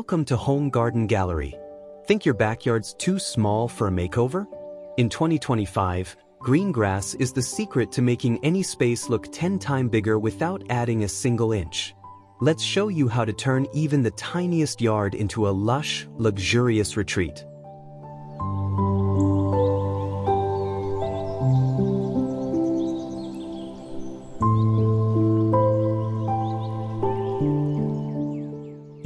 Welcome to Home Garden Gallery. Think your backyard's too small for a makeover? In 2025, green grass is the secret to making any space look 10 times bigger without adding a single inch. Let's show you how to turn even the tiniest yard into a lush, luxurious retreat.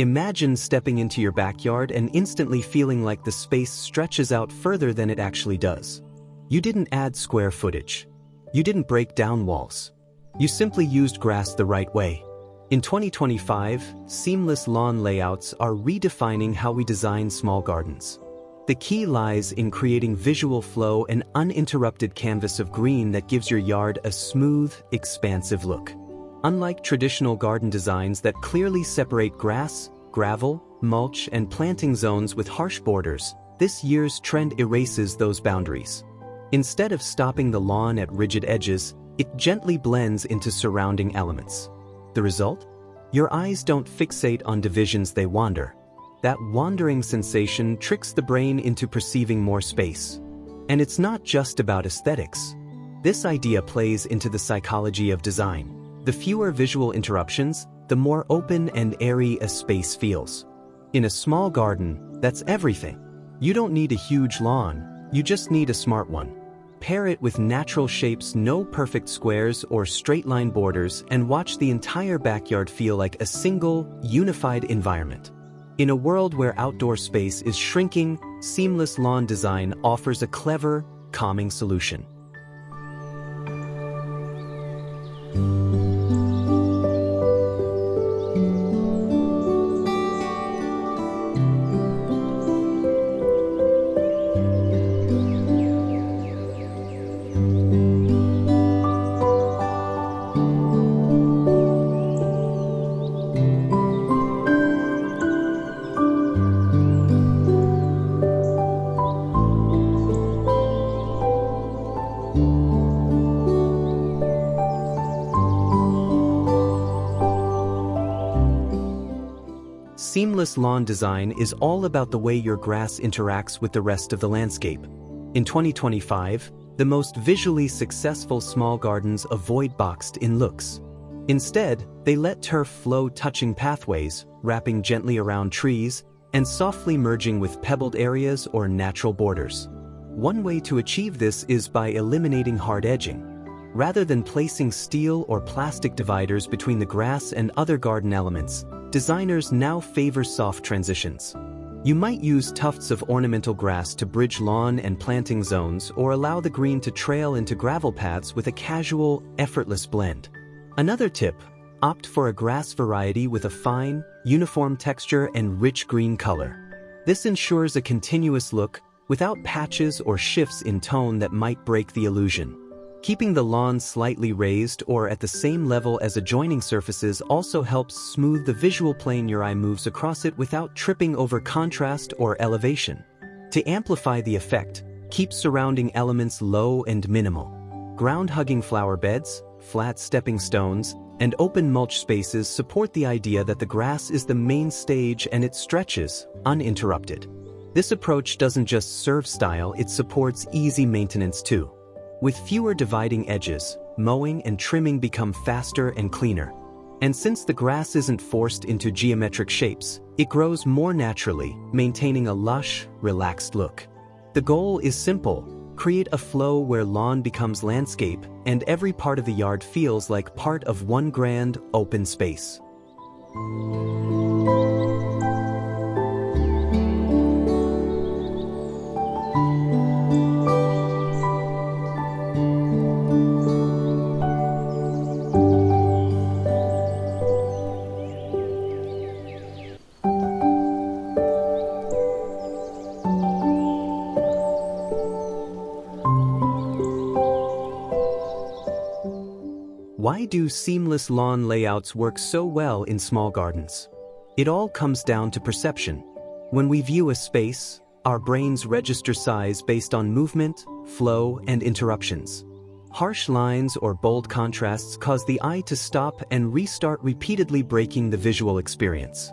Imagine stepping into your backyard and instantly feeling like the space stretches out further than it actually does. You didn't add square footage. You didn't break down walls. You simply used grass the right way. In 2025, seamless lawn layouts are redefining how we design small gardens. The key lies in creating visual flow and uninterrupted canvas of green that gives your yard a smooth, expansive look. Unlike traditional garden designs that clearly separate grass, gravel, mulch, and planting zones with harsh borders, this year's trend erases those boundaries. Instead of stopping the lawn at rigid edges, it gently blends into surrounding elements. The result? Your eyes don't fixate on divisions, they wander. That wandering sensation tricks the brain into perceiving more space. And it's not just about aesthetics. This idea plays into the psychology of design. The fewer visual interruptions, the more open and airy a space feels. In a small garden, that's everything. You don't need a huge lawn, you just need a smart one. Pair it with natural shapes, no perfect squares or straight-line borders, and watch the entire backyard feel like a single, unified environment. In a world where outdoor space is shrinking, seamless lawn design offers a clever, calming solution. Seamless lawn design is all about the way your grass interacts with the rest of the landscape. In 2025, the most visually successful small gardens avoid boxed-in looks. Instead, they let turf flow, touching pathways, wrapping gently around trees, and softly merging with pebbled areas or natural borders. One way to achieve this is by eliminating hard edging. Rather than placing steel or plastic dividers between the grass and other garden elements, designers now favor soft transitions. You might use tufts of ornamental grass to bridge lawn and planting zones, or allow the green to trail into gravel paths with a casual, effortless blend. Another tip: opt for a grass variety with a fine, uniform texture and rich green color. This ensures a continuous look, without patches or shifts in tone that might break the illusion. Keeping the lawn slightly raised or at the same level as adjoining surfaces also helps smooth the visual plane your eye moves across it without tripping over contrast or elevation. To amplify the effect, keep surrounding elements low and minimal. Ground-hugging flower beds, flat stepping stones, and open mulch spaces support the idea that the grass is the main stage and it stretches, uninterrupted. This approach doesn't just serve style, it supports easy maintenance too. With fewer dividing edges, mowing and trimming become faster and cleaner. And since the grass isn't forced into geometric shapes, it grows more naturally, maintaining a lush, relaxed look. The goal is simple: create a flow where lawn becomes landscape and every part of the yard feels like part of one grand, open space. Why do seamless lawn layouts work so well in small gardens? It all comes down to perception. When we view a space, our brains register size based on movement, flow, and interruptions. Harsh lines or bold contrasts cause the eye to stop and restart, repeatedly breaking the visual experience.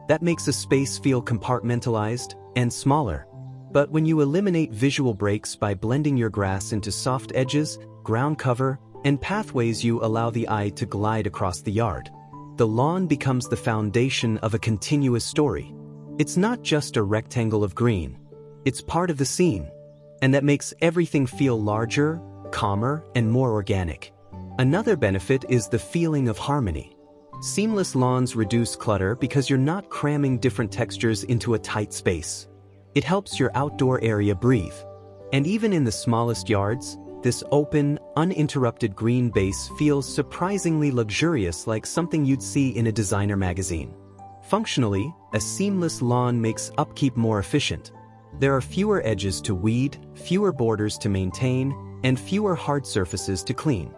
That makes a space feel compartmentalized and smaller. But when you eliminate visual breaks by blending your grass into soft edges, ground cover, and pathways, you allow the eye to glide across the yard. The lawn becomes the foundation of a continuous story. It's not just a rectangle of green. It's part of the scene. And that makes everything feel larger, calmer, and more organic. Another benefit is the feeling of harmony. Seamless lawns reduce clutter because you're not cramming different textures into a tight space. It helps your outdoor area breathe. And even in the smallest yards, this open, uninterrupted green base feels surprisingly luxurious, like something you'd see in a designer magazine. Functionally, a seamless lawn makes upkeep more efficient. There are fewer edges to weed, fewer borders to maintain, and fewer hard surfaces to clean.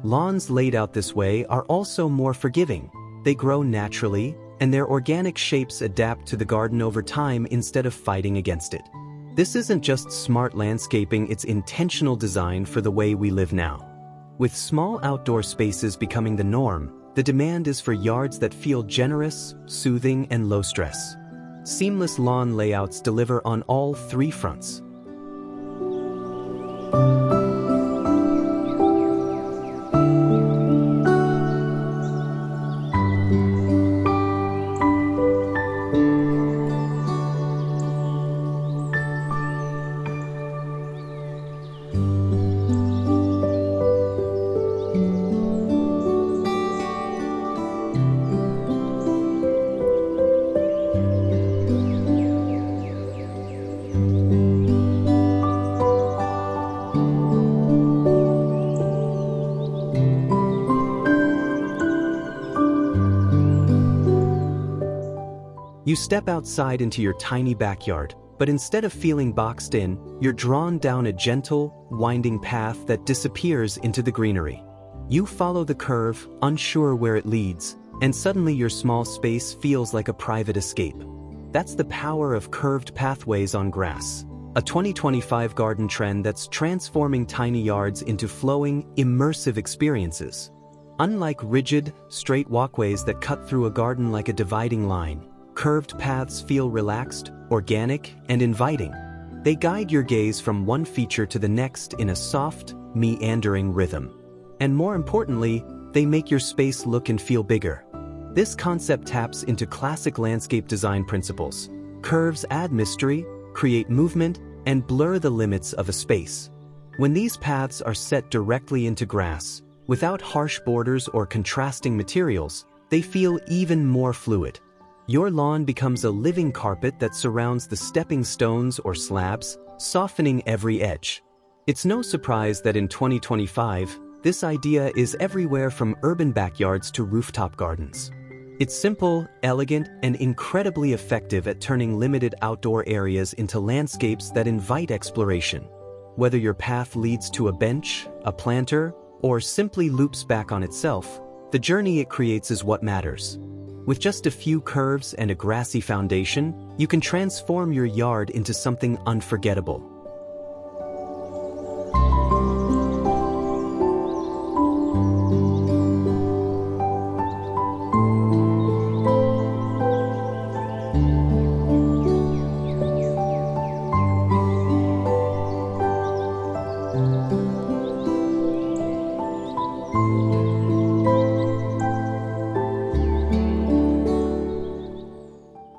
Lawns laid out this way are also more forgiving. They grow naturally, and their organic shapes adapt to the garden over time instead of fighting against it. This isn't just smart landscaping, it's intentional design for the way we live now. With small outdoor spaces becoming the norm, the demand is for yards that feel generous, soothing, and low stress. Seamless lawn layouts deliver on all three fronts. You step outside into your tiny backyard, but instead of feeling boxed in, you're drawn down a gentle, winding path that disappears into the greenery. You follow the curve, unsure where it leads, and suddenly your small space feels like a private escape. That's the power of curved pathways on grass, a 2025 garden trend that's transforming tiny yards into flowing, immersive experiences. Unlike rigid, straight walkways that cut through a garden like a dividing line, curved paths feel relaxed, organic, and inviting. They guide your gaze from one feature to the next in a soft, meandering rhythm. And more importantly, they make your space look and feel bigger. This concept taps into classic landscape design principles. Curves add mystery, create movement, and blur the limits of a space. When these paths are set directly into grass, without harsh borders or contrasting materials, they feel even more fluid. Your lawn becomes a living carpet that surrounds the stepping stones or slabs, softening every edge. It's no surprise that in 2025, this idea is everywhere from urban backyards to rooftop gardens. It's simple, elegant, and incredibly effective at turning limited outdoor areas into landscapes that invite exploration. Whether your path leads to a bench, a planter, or simply loops back on itself, the journey it creates is what matters. With just a few curves and a grassy foundation, you can transform your yard into something unforgettable.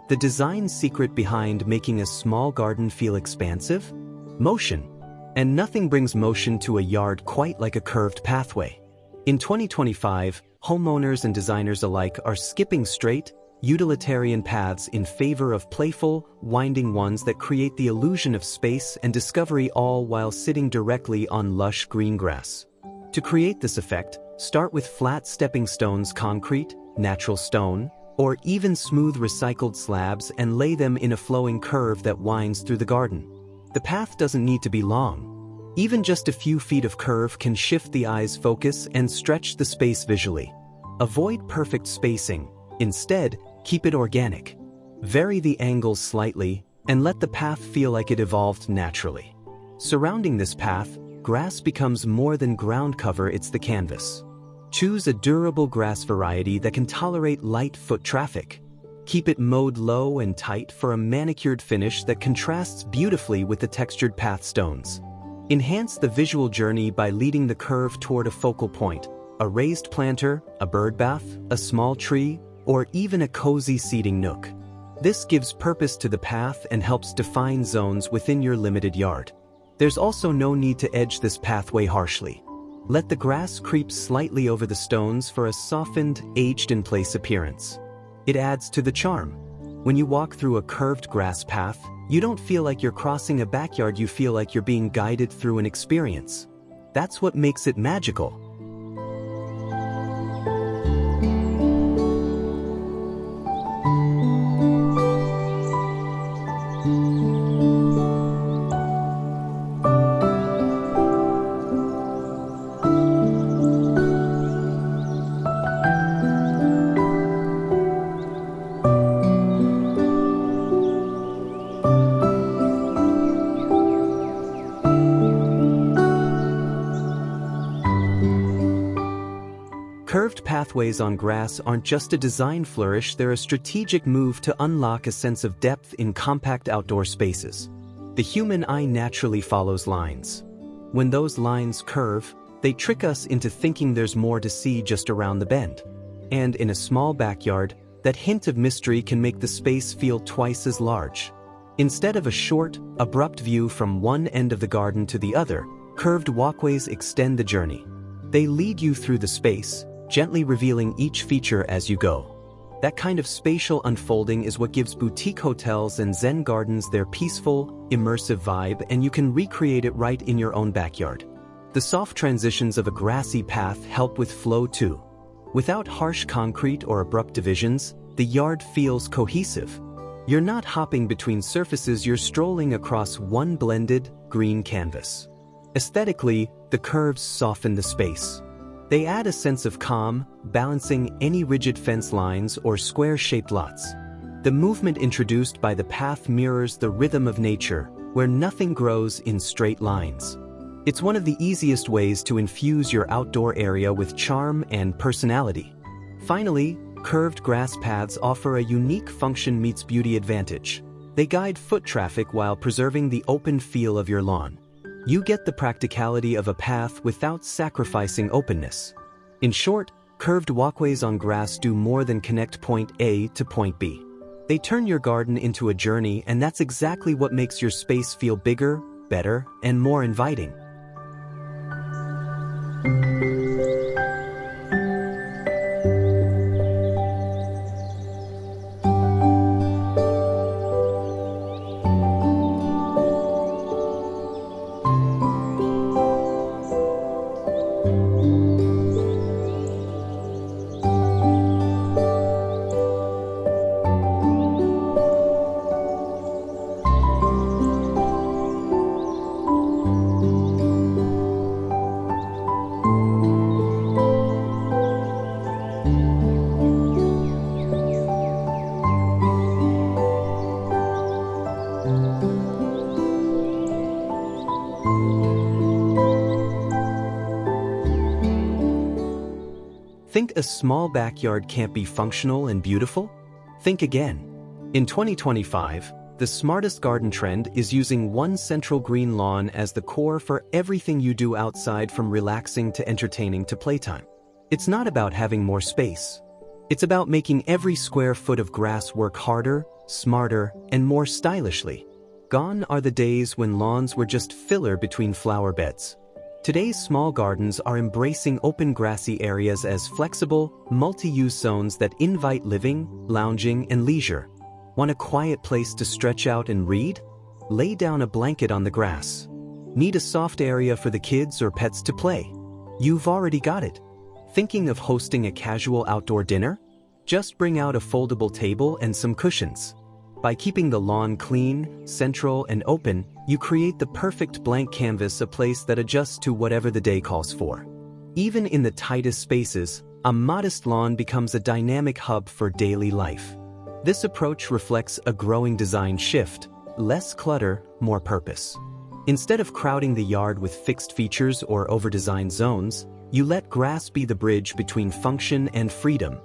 The design secret behind making a small garden feel expansive? Motion. And nothing brings motion to a yard quite like a curved pathway. In 2025, homeowners and designers alike are skipping straight, utilitarian paths in favor of playful, winding ones that create the illusion of space and discovery, all while sitting directly on lush green grass. To create this effect, start with flat stepping stones, concrete, natural stone, or even smooth recycled slabs, and lay them in a flowing curve that winds through the garden. The path doesn't need to be long. Even just a few feet of curve can shift the eye's focus and stretch the space visually. Avoid perfect spacing. Instead, keep it organic. Vary the angles slightly, and let the path feel like it evolved naturally. Surrounding this path, grass becomes more than ground cover, it's the canvas. Choose a durable grass variety that can tolerate light foot traffic. Keep it mowed low and tight for a manicured finish that contrasts beautifully with the textured path stones. Enhance the visual journey by leading the curve toward a focal point, a raised planter, a bird bath, a small tree, or even a cozy seating nook. This gives purpose to the path and helps define zones within your limited yard. There's also no need to edge this pathway harshly. Let the grass creep slightly over the stones for a softened, aged-in-place appearance. It adds to the charm. When you walk through a curved grass path, you don't feel like you're crossing a backyard, you feel like you're being guided through an experience. That's what makes it magical. Curved pathways on grass aren't just a design flourish, they're a strategic move to unlock a sense of depth in compact outdoor spaces. The human eye naturally follows lines. When those lines curve, they trick us into thinking there's more to see just around the bend. And in a small backyard, that hint of mystery can make the space feel twice as large. Instead of a short, abrupt view from one end of the garden to the other, curved walkways extend the journey. They lead you through the space, gently revealing each feature as you go. That kind of spatial unfolding is what gives boutique hotels and Zen gardens their peaceful, immersive vibe, and you can recreate it right in your own backyard. The soft transitions of a grassy path help with flow too. Without harsh concrete or abrupt divisions, the yard feels cohesive. You're not hopping between surfaces, you're strolling across one blended, green canvas. Aesthetically, the curves soften the space. They add a sense of calm, balancing any rigid fence lines or square-shaped lots. The movement introduced by the path mirrors the rhythm of nature, where nothing grows in straight lines. It's one of the easiest ways to infuse your outdoor area with charm and personality. Finally, curved grass paths offer a unique function meets beauty advantage. They guide foot traffic while preserving the open feel of your lawn. You get the practicality of a path without sacrificing openness. In short, curved walkways on grass do more than connect point A to point B. They turn your garden into a journey, and that's exactly what makes your space feel bigger, better, and more inviting. Think a small backyard can't be functional and beautiful? Think again. In 2025, the smartest garden trend is using one central green lawn as the core for everything you do outside, from relaxing to entertaining to playtime. It's not about having more space. It's about making every square foot of grass work harder, smarter, and more stylishly. Gone are the days when lawns were just filler between flower beds. Today's small gardens are embracing open grassy areas as flexible, multi-use zones that invite living, lounging, and leisure. Want a quiet place to stretch out and read? Lay down a blanket on the grass. Need a soft area for the kids or pets to play? You've already got it. Thinking of hosting a casual outdoor dinner? Just bring out a foldable table and some cushions. By keeping the lawn clean, central, and open, you create the perfect blank canvas, a place that adjusts to whatever the day calls for. Even in the tightest spaces, a modest lawn becomes a dynamic hub for daily life. This approach reflects a growing design shift: less clutter, more purpose. Instead of crowding the yard with fixed features or over-designed zones, you let grass be the bridge between function and freedom.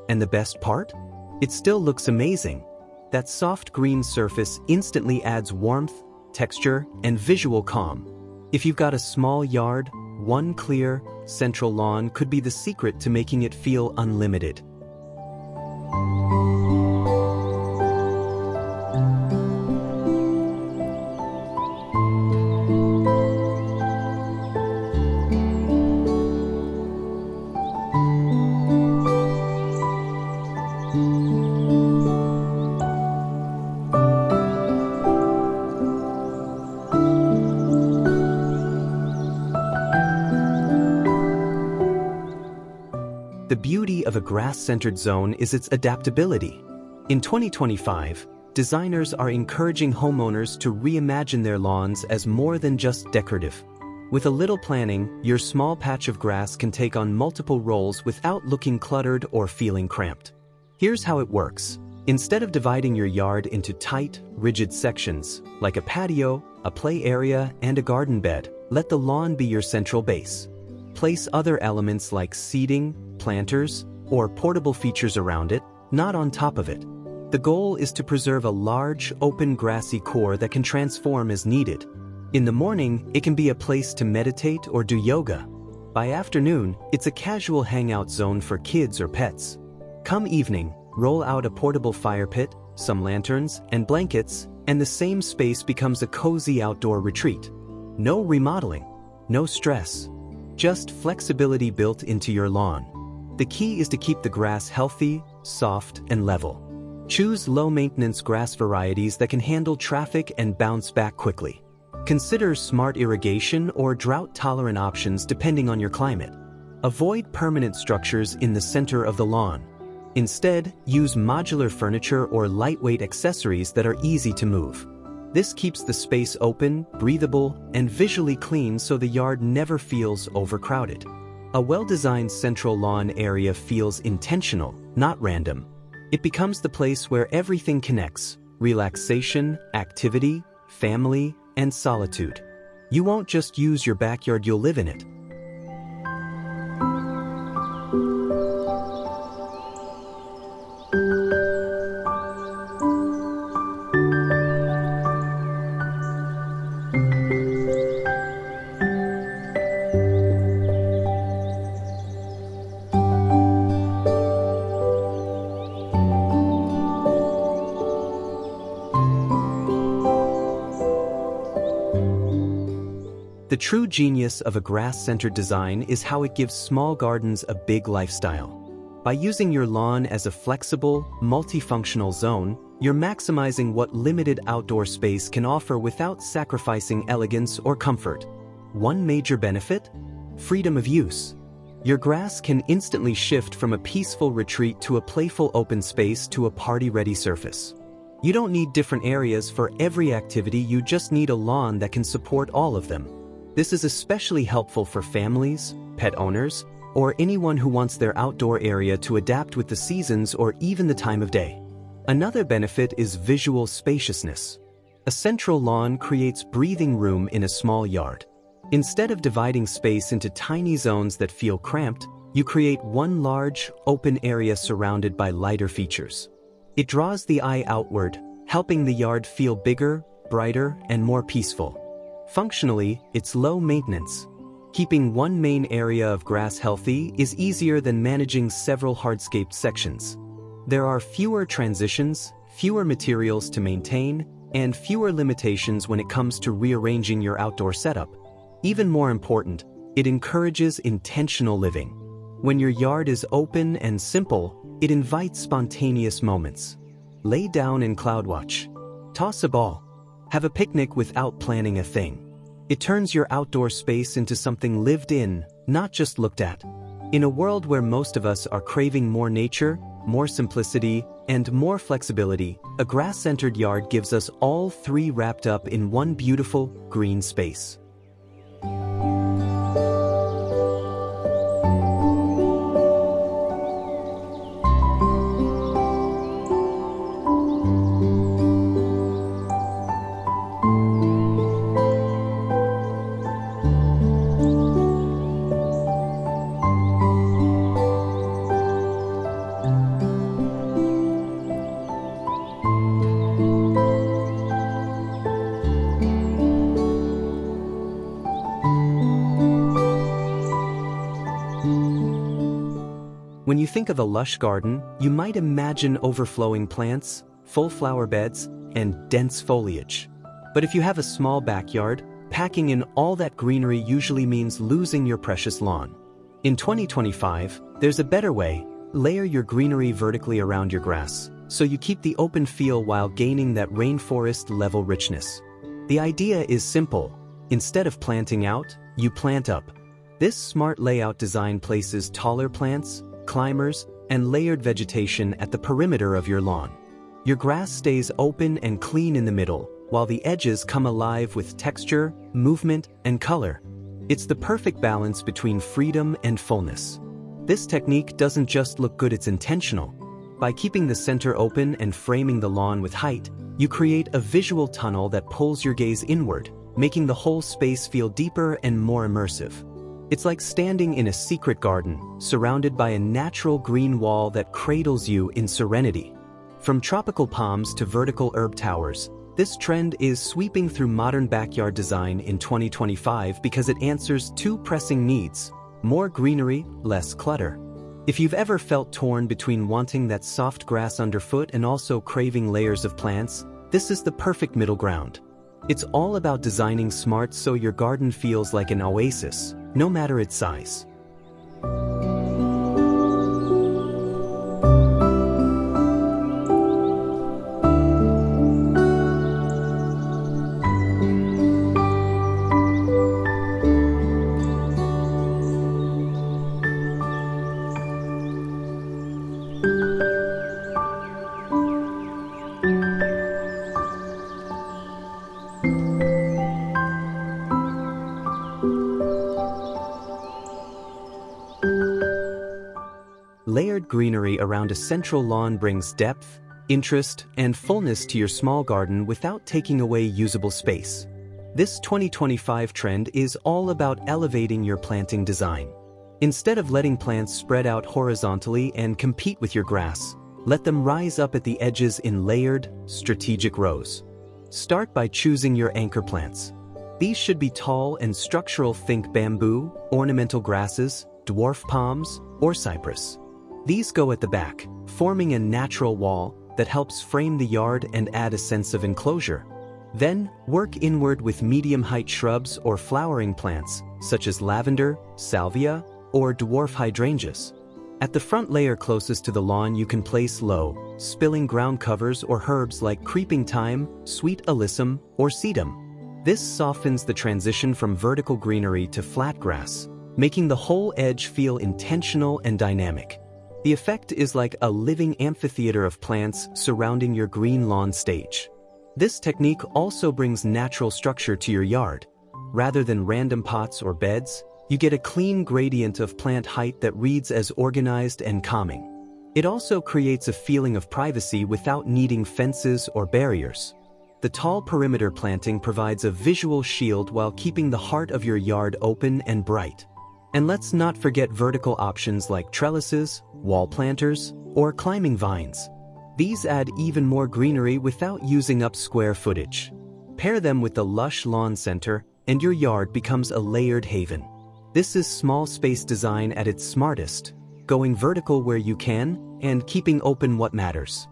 And the best part? it still looks amazing. That soft green surface instantly adds warmth, texture, and visual calm. If you've got a small yard, one clear, central lawn could be the secret to making it feel unlimited. The beauty of a grass-centered zone is its adaptability. In 2025, designers are encouraging homeowners to reimagine their lawns as more than just decorative. With a little planning, your small patch of grass can take on multiple roles without looking cluttered or feeling cramped. Here's how it works. Instead of dividing your yard into tight, rigid sections, like a patio, a play area, and a garden bed, let the lawn be your central base. Place other elements like seating, planters, or portable features around it, not on top of it. The goal is to preserve a large, open grassy core that can transform as needed. In the morning, it can be a place to meditate or do yoga. By afternoon, it's a casual hangout zone for kids or pets. Come evening, roll out a portable fire pit, some lanterns, and blankets, and the same space becomes a cozy outdoor retreat. No remodeling, no stress. Just flexibility built into your lawn. The key is to keep the grass healthy, soft, and level. Choose low-maintenance grass varieties that can handle traffic and bounce back quickly. Consider smart irrigation or drought-tolerant options depending on your climate. Avoid permanent structures in the center of the lawn. Instead, use modular furniture or lightweight accessories that are easy to move. This keeps the space open, breathable, and visually clean so the yard never feels overcrowded. A well-designed central lawn area feels intentional, not random. It becomes the place where everything connects: relaxation, activity, family, and solitude. You won't just use your backyard, you'll live in it. The true genius of a grass-centered design is how it gives small gardens a big lifestyle. By using your lawn as a flexible, multifunctional zone, you're maximizing what limited outdoor space can offer without sacrificing elegance or comfort. One major benefit? Freedom of use. Your grass can instantly shift from a peaceful retreat to a playful open space to a party-ready surface. You don't need different areas for every activity, you just need a lawn that can support all of them. This is especially helpful for families, pet owners, or anyone who wants their outdoor area to adapt with the seasons or even the time of day. Another benefit is visual spaciousness. A central lawn creates breathing room in a small yard. Instead of dividing space into tiny zones that feel cramped, you create one large, open area surrounded by lighter features. It draws the eye outward, helping the yard feel bigger, brighter, and more peaceful. Functionally, it's low maintenance. Keeping one main area of grass healthy is easier than managing several hardscaped sections. There are fewer transitions, fewer materials to maintain, and fewer limitations when it comes to rearranging your outdoor setup. Even more important, it encourages intentional living. When your yard is open and simple, it invites spontaneous moments. Lay down and cloud watch. Toss a ball. Have a picnic without planning a thing. It turns your outdoor space into something lived in, not just looked at. In a world where most of us are craving more nature, more simplicity, and more flexibility, a grass-centered yard gives us all three wrapped up in one beautiful, green space. When you think of a lush garden, you might imagine overflowing plants, full flower beds, and dense foliage. But if you have a small backyard, packing in all that greenery usually means losing your precious lawn. In 2025, there's a better way. Layer your greenery vertically around your grass, so you keep the open feel while gaining that rainforest-level richness. The idea is simple. Instead of planting out, you plant up. This smart layout design places taller plants, climbers, and layered vegetation at the perimeter of your lawn. Your grass stays open and clean in the middle, while the edges come alive with texture, movement, and color. It's the perfect balance between freedom and fullness. This technique doesn't just look good, it's intentional. By keeping the center open and framing the lawn with height, you create a visual tunnel that pulls your gaze inward, making the whole space feel deeper and more immersive. It's like standing in a secret garden, surrounded by a natural green wall that cradles you in serenity. From tropical palms to vertical herb towers, this trend is sweeping through modern backyard design in 2025 because it answers two pressing needs: more greenery, less clutter. If you've ever felt torn between wanting that soft grass underfoot and also craving layers of plants, this is the perfect middle ground. It's all about designing smart so your garden feels like an oasis, no matter its size. Layered greenery around a central lawn brings depth, interest, and fullness to your small garden without taking away usable space. This 2025 trend is all about elevating your planting design. Instead of letting plants spread out horizontally and compete with your grass, let them rise up at the edges in layered, strategic rows. Start by choosing your anchor plants. These should be tall and structural. Think bamboo, ornamental grasses, dwarf palms, or cypress. These go at the back, forming a natural wall that helps frame the yard and add a sense of enclosure. Then, work inward with medium-height shrubs or flowering plants, such as lavender, salvia, or dwarf hydrangeas. At the front layer closest to the lawn, you can place low, spilling ground covers or herbs like creeping thyme, sweet alyssum, or sedum. This softens the transition from vertical greenery to flat grass, making the whole edge feel intentional and dynamic. The effect is like a living amphitheater of plants surrounding your green lawn stage. This technique also brings natural structure to your yard. Rather than random pots or beds, you get a clean gradient of plant height that reads as organized and calming. It also creates a feeling of privacy without needing fences or barriers. The tall perimeter planting provides a visual shield while keeping the heart of your yard open and bright. And let's not forget vertical options like trellises, wall planters, or climbing vines. These add even more greenery without using up square footage. Pair them with the lush lawn center, and your yard becomes a layered haven. This is small space design at its smartest, going vertical where you can, and keeping open what matters.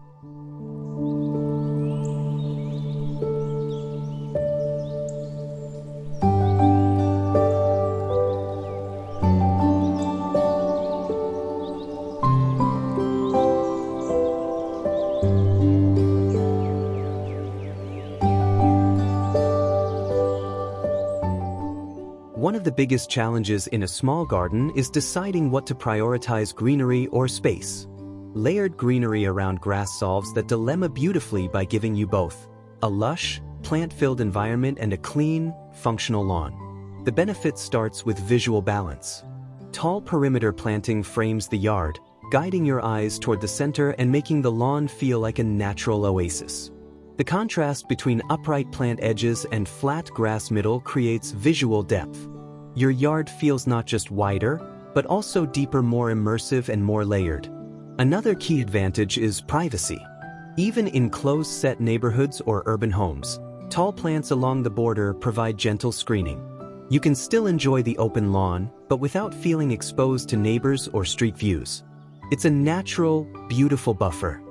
One of the biggest challenges in a small garden is deciding what to prioritize: greenery or space. Layered greenery around grass solves that dilemma beautifully by giving you both a lush, plant-filled environment and a clean, functional lawn. The benefit starts with visual balance. Tall perimeter planting frames the yard, guiding your eyes toward the center and making the lawn feel like a natural oasis. The contrast between upright plant edges and flat grass middle creates visual depth. Your yard feels not just wider, but also deeper, more immersive, and more layered. Another key advantage is privacy. Even in close-set neighborhoods or urban homes, tall plants along the border provide gentle screening. You can still enjoy the open lawn, but without feeling exposed to neighbors or street views. It's a natural, beautiful buffer.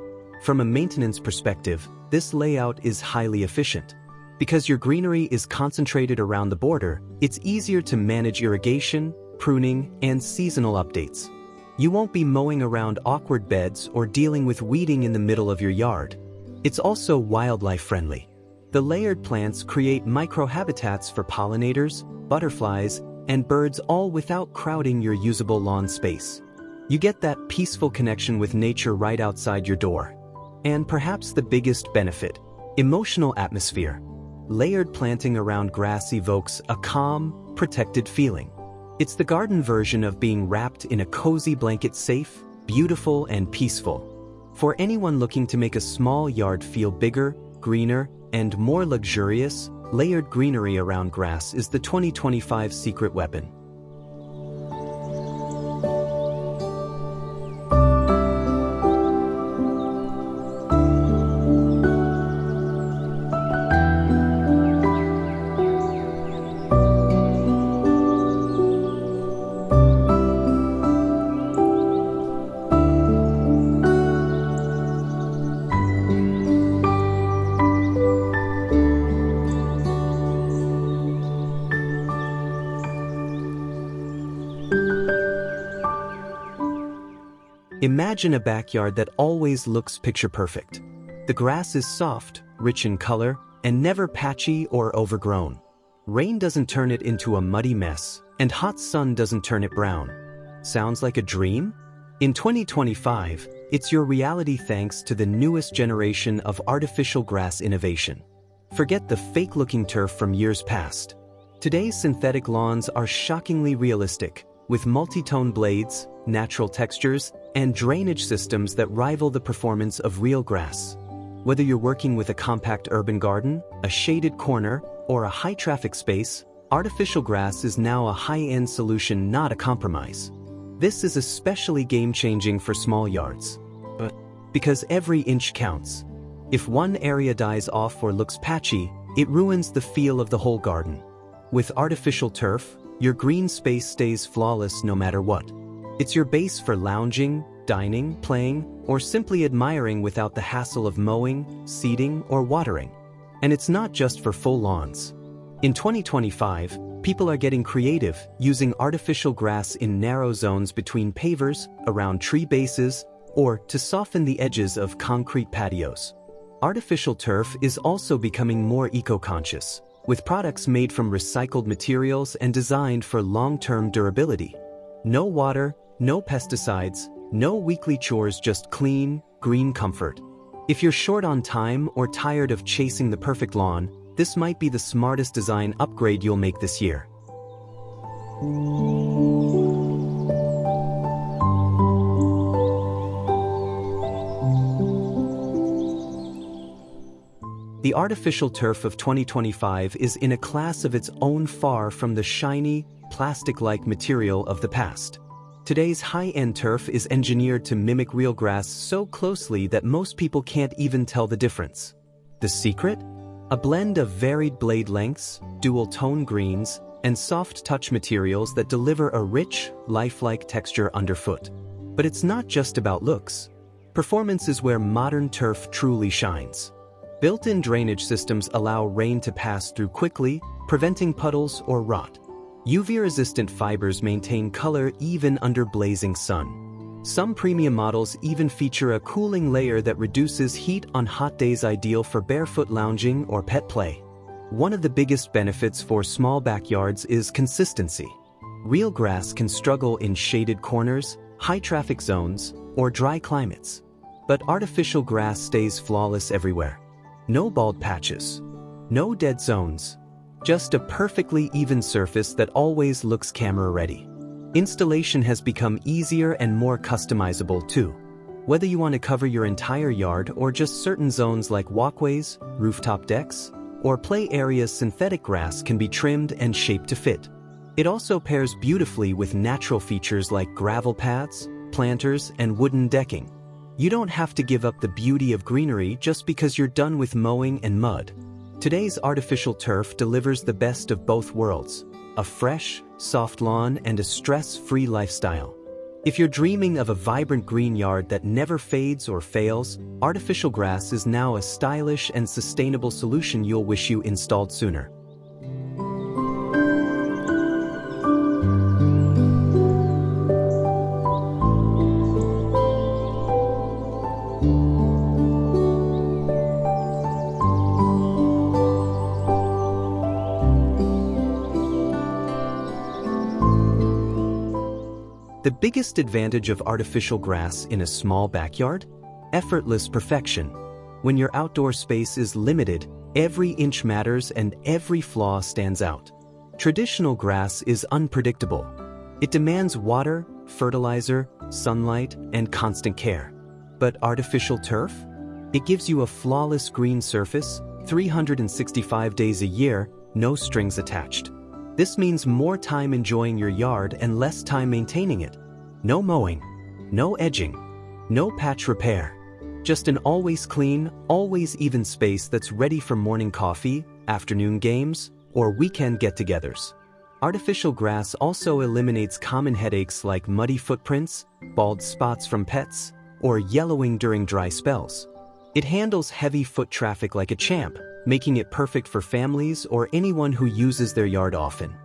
From a maintenance perspective, this layout is highly efficient. Because your greenery is concentrated around the border, it's easier to manage irrigation, pruning, and seasonal updates. You won't be mowing around awkward beds or dealing with weeding in the middle of your yard. It's also wildlife-friendly. The layered plants create microhabitats for pollinators, butterflies, and birds, all without crowding your usable lawn space. You get that peaceful connection with nature right outside your door. And perhaps the biggest benefit, emotional atmosphere. Layered planting around grass evokes a calm, protected feeling. It's the garden version of being wrapped in a cozy blanket, safe, beautiful, and peaceful. For anyone looking to make a small yard feel bigger, greener, and more luxurious, layered greenery around grass is the 2025 secret weapon. Imagine a backyard that always looks picture perfect. The grass is soft, rich in color, and never patchy or overgrown. Rain doesn't turn it into a muddy mess, and hot sun doesn't turn it brown. Sounds like a dream? In 2025, it's your reality thanks to the newest generation of artificial grass innovation. Forget the fake-looking turf from years past. Today's synthetic lawns are shockingly realistic, with multi-tone blades, natural textures, and drainage systems that rival the performance of real grass. Whether you're working with a compact urban garden, a shaded corner, or a high-traffic space, artificial grass is now a high-end solution, not a compromise. This is especially game-changing for small yards. But because every inch counts. If one area dies off or looks patchy, it ruins the feel of the whole garden. With artificial turf, your green space stays flawless no matter what. It's your base for lounging, dining, playing, or simply admiring without the hassle of mowing, seeding, or watering. And it's not just for full lawns. In 2025, people are getting creative, using artificial grass in narrow zones between pavers, around tree bases, or to soften the edges of concrete patios. Artificial turf is also becoming more eco-conscious, with products made from recycled materials and designed for long-term durability. No water, no pesticides, no weekly chores, just clean, green comfort. If you're short on time or tired of chasing the perfect lawn, this might be the smartest design upgrade you'll make this year. The artificial turf of 2025 is in a class of its own, far from the shiny, plastic-like material of the past. Today's high-end turf is engineered to mimic real grass so closely that most people can't even tell the difference. The secret? A blend of varied blade lengths, dual-tone greens, and soft-touch materials that deliver a rich, lifelike texture underfoot. But it's not just about looks. Performance is where modern turf truly shines. Built-in drainage systems allow rain to pass through quickly, preventing puddles or rot. UV-resistant fibers maintain color even under blazing sun. Some premium models even feature a cooling layer that reduces heat on hot days, ideal for barefoot lounging or pet play. One of the biggest benefits for small backyards is consistency. Real grass can struggle in shaded corners, high-traffic zones, or dry climates. But artificial grass stays flawless everywhere. No bald patches. No dead zones. Just a perfectly even surface that always looks camera-ready. Installation has become easier and more customizable too. Whether you want to cover your entire yard or just certain zones like walkways, rooftop decks, or play areas, synthetic grass can be trimmed and shaped to fit. It also pairs beautifully with natural features like gravel paths, planters, and wooden decking. You don't have to give up the beauty of greenery just because you're done with mowing and mud. Today's artificial turf delivers the best of both worlds, a fresh, soft lawn and a stress-free lifestyle. If you're dreaming of a vibrant green yard that never fades or fails, artificial grass is now a stylish and sustainable solution you'll wish you installed sooner. The biggest advantage of artificial grass in a small backyard? Effortless perfection. When your outdoor space is limited, every inch matters and every flaw stands out. Traditional grass is unpredictable. It demands water, fertilizer, sunlight, and constant care. But artificial turf? It gives you a flawless green surface, 365 days a year, no strings attached. This means more time enjoying your yard and less time maintaining it. No mowing, no edging, no patch repair. Just an always clean, always even space that's ready for morning coffee, afternoon games, or weekend get-togethers. Artificial grass also eliminates common headaches like muddy footprints, bald spots from pets, or yellowing during dry spells. It handles heavy foot traffic like a champ, making it perfect for families or anyone who uses their yard often.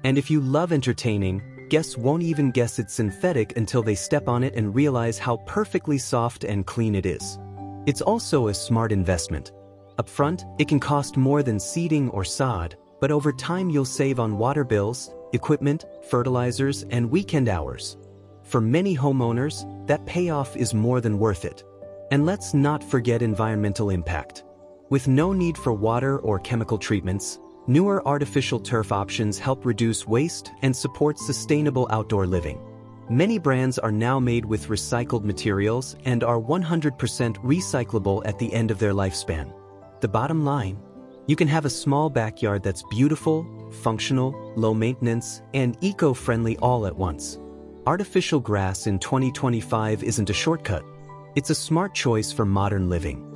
And if you love entertaining, guests won't even guess it's synthetic until they step on it and realize how perfectly soft and clean it is. It's also a smart investment. Upfront, it can cost more than seeding or sod, but over time you'll save on water bills, equipment, fertilizers, and weekend hours. For many homeowners, that payoff is more than worth it. And let's not forget environmental impact. With no need for water or chemical treatments, newer artificial turf options help reduce waste and support sustainable outdoor living. Many brands are now made with recycled materials and are 100% recyclable at the end of their lifespan. The bottom line? You can have a small backyard that's beautiful, functional, low maintenance, and eco-friendly all at once. Artificial grass in 2025 isn't a shortcut. It's a smart choice for modern living.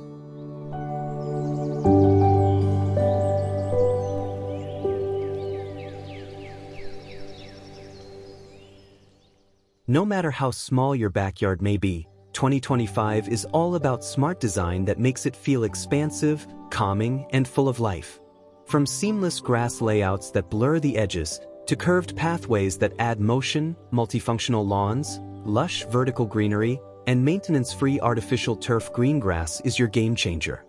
No matter how small your backyard may be, 2025 is all about smart design that makes it feel expansive, calming, and full of life. From seamless grass layouts that blur the edges, to curved pathways that add motion, multifunctional lawns, lush vertical greenery, and maintenance-free artificial turf, green grass is your game changer.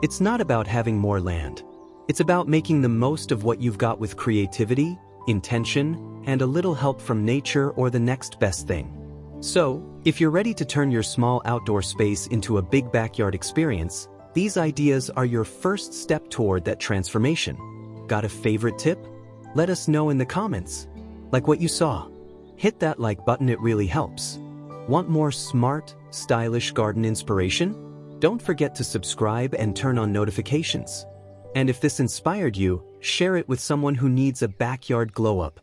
It's not about having more land. It's about making the most of what you've got with creativity, intention, and a little help from nature or the next best thing. So, if you're ready to turn your small outdoor space into a big backyard experience, these ideas are your first step toward that transformation. Got a favorite tip? Let us know in the comments. Like what you saw? Hit that like button, it really helps. Want more smart, stylish garden inspiration? Don't forget to subscribe and turn on notifications. And if this inspired you, share it with someone who needs a backyard glow-up.